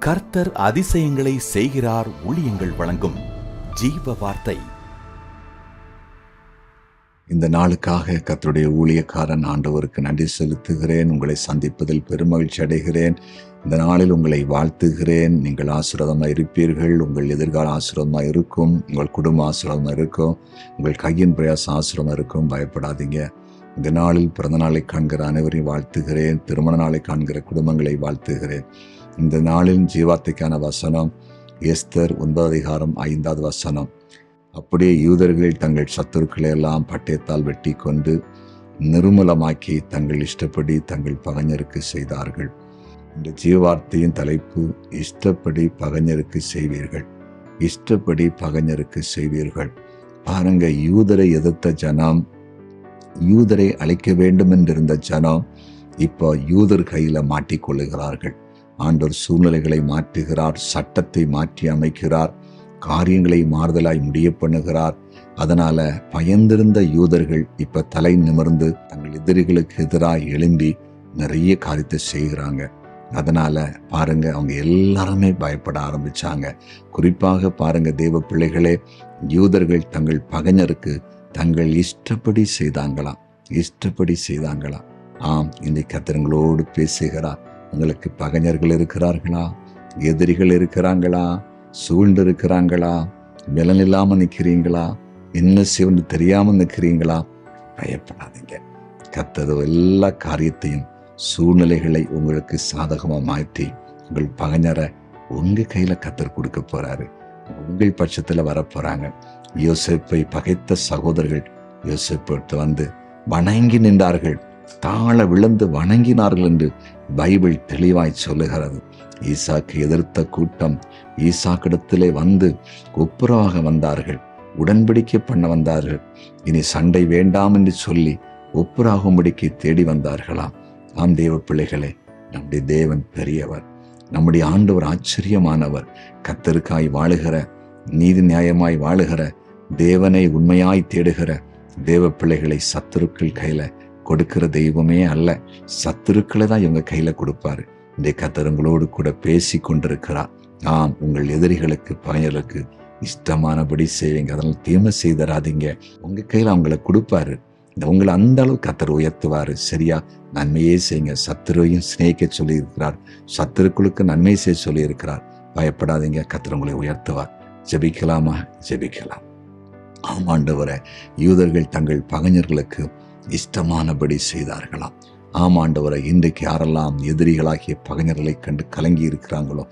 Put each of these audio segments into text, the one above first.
கர்த்தர் அதிசயங்களை செய்கிறார். ஊழியங்கள் வழங்கும் ஜீவ வார்த்தை. இந்த நாளுக்காக கர்த்தருடைய ஊழியக்காரன் ஆண்டவருக்கு நன்றி செலுத்துகிறேன். உங்களை சந்திப்பதில் பெருமகிழ்ச்சி அடைகிறேன். இந்த நாளில் உங்களை வாழ்த்துகிறேன். நீங்கள் ஆசீர்வாதமாக இருப்பீர்கள். உங்கள் எதிர்கால ஆசீர்வாதமாக இருக்கும். உங்கள் குடும்ப ஆசீர்வாதமாக இருக்கும். உங்கள் கையின் பிரயாசம் ஆசீர்வாதமாக இருக்கும். பயப்படாதீங்க. இந்த நாளில் பிறந்த நாளை காண்கிற அனைவரையும் வாழ்த்துகிறேன். திருமண நாளை காண்கிற குடும்பங்களை வாழ்த்துகிறேன். இந்த நாளின் ஜீவார்த்தைக்கான வசனம் எஸ்தர் 9:5. அப்படியே யூதர்களில் தங்கள் சத்துருக்களை எல்லாம் பட்டயத்தால் வெட்டி கொண்டு நிர்மூலமாக்கி தங்கள் இஷ்டப்படி தங்கள் பகைஞருக்கு செய்தார்கள். இந்த ஜீவார்த்தையின் தலைப்பு இஷ்டப்படி பகைஞருக்கு செய்வீர்கள். இஷ்டப்படி பகைஞருக்கு செய்வீர்கள். பாருங்க, யூதரை எதிர்த்த ஜனம், யூதரை அழிக்க வேண்டும் என்றிருந்த ஜனம் இப்போ யூதர் கையில மாட்டிக்கொள்ளுகிறார்கள். ஆண்டவர் சூழ்நிலைகளை மாற்றுகிறார், சட்டத்தை மாற்றி அமைக்கிறார், காரியங்களை மாறுதலாய் முடிய பண்ணுகிறார். அதனால பயந்திருந்த யூதர்கள் இப்ப தலை நிமிர்ந்து தங்கள் எதிரிகளுக்கு எதிராக எழும்பி நிறைய காரியத்தை செய்கிறாங்க. அதனால பாருங்க, அவங்க எல்லாருமே பயப்பட ஆரம்பிச்சாங்க. குறிப்பாக பாருங்க, தேவ பிள்ளைகளே, யூதர்கள் தங்கள் பகைஞருக்கு தங்கள் இஷ்டப்படி செய்தாங்களாம். இஷ்டப்படி செய்தாங்களாம். ஆம், இன்னைக்கு கர்த்தர்களோடு பேசுகிறார். உங்களுக்கு பகைஞர்கள் இருக்கிறார்களா? எதிரிகள் இருக்கிறாங்களா? சூழ்ந்து இருக்கிறாங்களா? பலன் இல்லாம நிற்கிறீங்களா? என்ன செய்வது தெரியாம நிற்கிறீங்களா? பயப்படாதீங்க. கர்த்தர் எல்லா காரியத்தையும், சூழ்நிலைகளை உங்களுக்கு சாதகமா மாற்றி உங்கள் பகைஞரை உங்க கையில கர்த்தர் கொடுக்க போறாரு. உங்கள் பட்சத்துல வரப்போறாங்க. யோசேப்பை பகைத்த சகோதரர்கள் யோசேப்பு வந்து வணங்கி நின்றார்கள். தாழ விழுந்து வணங்கினார்கள் என்று பைபிள் தெளிவாய் சொல்லுகிறது. ஈசாக்கு எதிர்த்த கூட்டம் ஈசாக்கிடத்திலே வந்து ஒப்புரவாக வந்தார்கள், உடன்படிக்கை பண்ண வந்தார்கள். இனி சண்டை வேண்டாம் என்று சொல்லி ஒப்புராகும்படிக்கு தேடி வந்தார்களாம். ஆம் தேவ பிள்ளைகளே, நம்முடைய தேவன் பெரியவர். நம்முடைய ஆண்டவர் ஆச்சரியமானவர். கர்த்தருக்காய் வாழுகிற, நீதி நியாயமாய் வாழுகிற, தேவனை உண்மையாய் தேடுகிற தேவ பிள்ளைகளை சத்துருக்கள் கையில கொடுக்கிற தெய்வமே அல்ல. சத்துருக்களை தான் இவங்க கையில கொடுப்பாரு. இந்த கர்த்தருங்களோடு கூட பேசி கொண்டிருக்கிறார். ஆம், உங்கள் எதிரிகளுக்கு பகைஞர்களுக்கு இஷ்டமானபடி செய்வீங்க. அதனால தீமை செய்தராதீங்க. உங்க கையில அவங்களை கொடுப்பாரு. உங்களை அந்த அளவு கர்த்தர் உயர்த்துவாரு. சரியா? நன்மையே செய்யுங்க. சத்துருவையும் சிநேகிக்க சொல்லி இருக்கிறார். சத்துருக்களுக்கு நன்மை செய்ய சொல்லி இருக்கிறார். பயப்படாதீங்க. கர்த்தர் உங்களை உயர்த்துவார். ஜெபிக்கலாமா? ஜெபிக்கலாம். ஆமாண்டவரே, யூதர்கள் தங்கள் பகைஞர்களுக்கு இஷ்டமானபடி செய்தார்களாம். ஆமாண்டவரை, இன்றைக்கு யாரெல்லாம் எதிரிகளாகிய பகைஞர்களை கண்டு கலங்கி இருக்கிறாங்களோ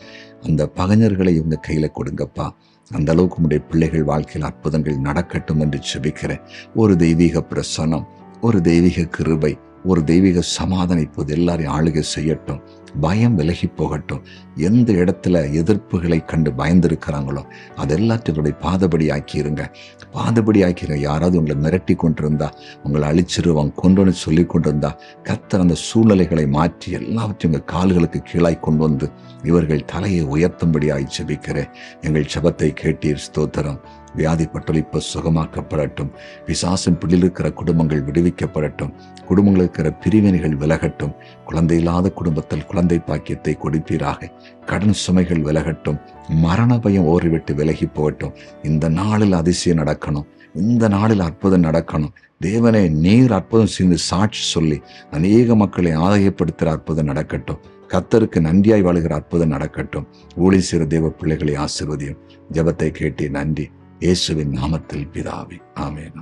அந்த பகைஞர்களை இவங்க கையில கொடுங்கப்பா. அந்த அளவுக்கு உடைய பிள்ளைகள் வாழ்க்கையில் அற்புதங்கள் நடக்கட்டும் என்று ஜெபிக்கிறேன். ஒரு தெய்வீக பிரசன்னம், ஒரு தெய்வீக கிருபை, ஒரு தெய்வீக சமாதானம் இப்போது எல்லாரையும் ஆளுகை செய்யட்டும். பயம் விலகி போகட்டும். எந்த இடத்துல எதிர்ப்புகளை கண்டு பயந்திருக்கிறாங்களோ அது எல்லாத்தையும் பாதபடி ஆக்கிருங்க. பாதபடி ஆக்கிருங்க. யாராவது உங்களை மிரட்டி கொண்டிருந்தா, உங்களை அழிச்சிருவாங்க, கொண்டு சொல்லி கொண்டிருந்தா, கர்த்தர் அந்த சூழ்நிலைகளை மாற்றி எல்லாவற்றையும் உங்கள் கால்களுக்கு கீழாய் கொண்டு வந்து இவர்கள் தலையை உயர்த்தும்படியாய் ஜெபிக்கிறேன். எங்கள் ஜெபத்தை கேட்டீர், ஸ்தோத்திரம். வியாதிப்பட்டோர் இப்ப சுகமாக்கப்படட்டும். பிசாசின் பிடியில் இருக்கிற குடும்பங்கள் விடுவிக்கப்படட்டும். குடும்பங்கள் இருக்கிற பிரிவினைகள் விலகட்டும். குழந்தை இல்லாத குடும்பத்தில் குழந்தை பாக்கியத்தை கொடுப்பீராக. கடன் சுமைகள் விலகட்டும். மரண பயம் ஓரிவிட்டு விலகி போகட்டும். இந்த நாளில் அதிசயம் நடக்கணும். இந்த நாளில் அற்புதம் நடக்கணும். தேவனே, நீர் அற்புதம் செய்து சாட்சி சொல்லி அநேக மக்களை ஆதாயப்படுத்துகிற அற்புதம் நடக்கட்டும். கர்த்தருக்கு நன்றியாய் வாழுகிற அற்புதம் நடக்கட்டும். ஊழிய செய்கிற தேவ பிள்ளைகளை ஆசீர்வதியும். ஜெபத்தை கேட்டு நன்றி. இயேசுவின் நாமத்தில் பிதாவே, ஆமென்.